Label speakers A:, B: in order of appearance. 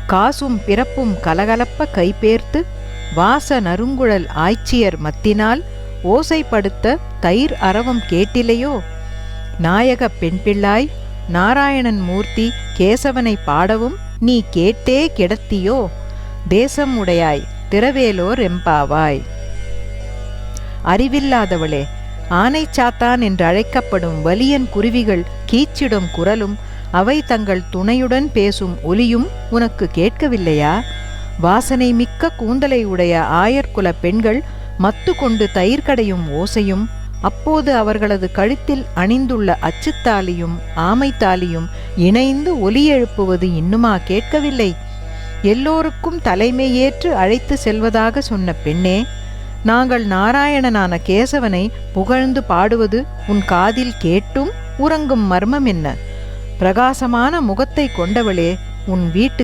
A: காசும் பிறப்பும் கலகலப்ப கைபேர்த்து வாச நறுங்குழல் ஆய்ச்சியர் மத்தினால் ஓசைப்படுத்த தயிர் அரவம் கேட்டிலையோ? நாயகப் பெண்பிள்ளாய் நாராயணன் மூர்த்தி கேசவனை பாடவும் நீ கேட்டே கிடத்தியோ? தேசம் உடையாய் திரவேலோர் எம்பாவாய். அறிவில்லாதவளே, ஆனை சாத்தான் என்று அழைக்கப்படும் வலியன் குருவிகள் கீச்சிடும் குரலும் அவை தங்கள் துணையுடன் பேசும் ஒலியும் உனக்கு கேட்கவில்லையா? வாசனை மிக்க கூந்தலை உடைய ஆயர்குல பெண்கள் மத்து கொண்டு தயிர் கடையும் ஓசையும், அப்போது அவர்களது கழுத்தில் அணிந்துள்ள அச்சுத்தாலியும் ஆமைத்தாலியும் இணைந்து ஒலி எழுப்புவது இன்னுமா கேட்கவில்லை? எல்லோருக்கும் தலைமையேற்று அழைத்து செல்வதாக சொன்ன பெண்ணே, நாங்கள் நாராயணனான கேசவனை புகழ்ந்து பாடுவது உன் காதில் கேட்டும் உறங்கும் மர்மம் என்ன? பிரகாசமான முகத்தை கொண்டவளே, உன் வீட்டு